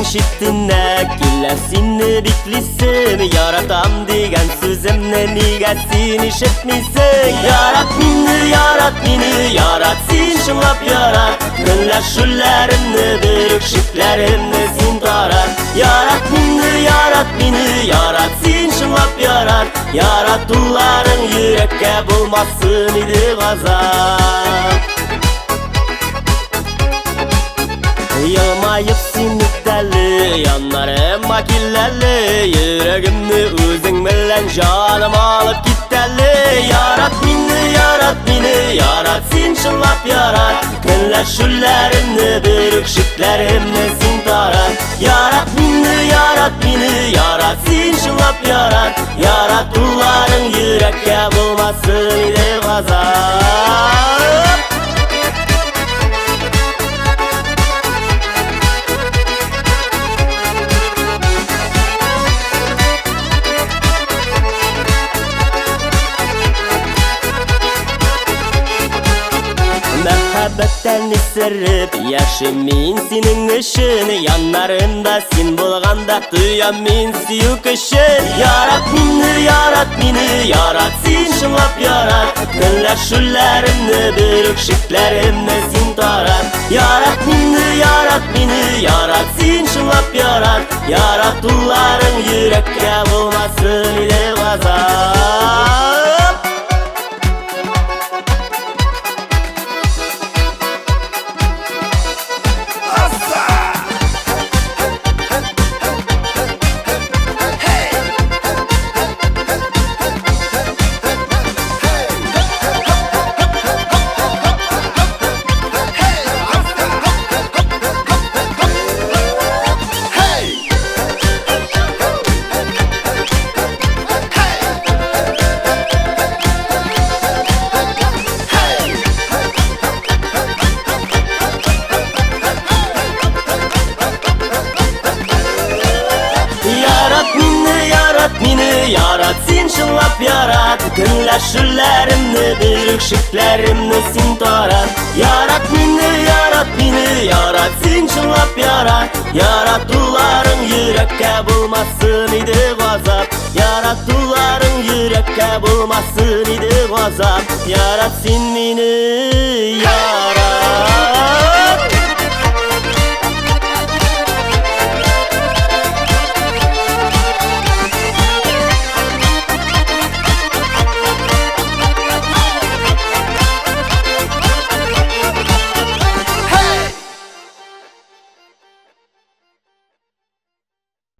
Yüreğimin şiddine Gillesinni biklisin Yaratam degen sözümne Nigesin işitmisin Yarat beni yarat Sin şınlap yarat Günler şullerimni Bürükşiklerimni sin tarat Yarat beni yarat Sin şınlap yarat Yaratulların yürekke bulmasın idi gazap Yılmayıp sinip deli Yanlarım akillerli Yüreğimni özün bilen canım alıp git deli Yarat beni yarat Sin şınlap yarat Günler şullerimni Bürükşiklerimni sin tarat Yarat beni yarat Sin şınlap yarat Yaratulların yürekke bulmasın ile gazap Mehabbetten isirip yaşamin senin ışını Yanlarında sin bulganda duyam min siyuk ışın Yarat beni yarat Sin şınlap yarat Günler şullerimni Bürükşiklerimni sin tarat Yarat beni yarat Sin şınlap yarat Yaratulların yürekke bulmasın ile gazap Yarat sin şınlap yarat Günler şullerimni Bürükşiklerimni sin tarat Yarat beni yarat Sin şınlap yarat Yaratulların yürekke bulmasın idi gazap Yaratulların yürekke bulmasın idi gazap Yarat sin beni yarat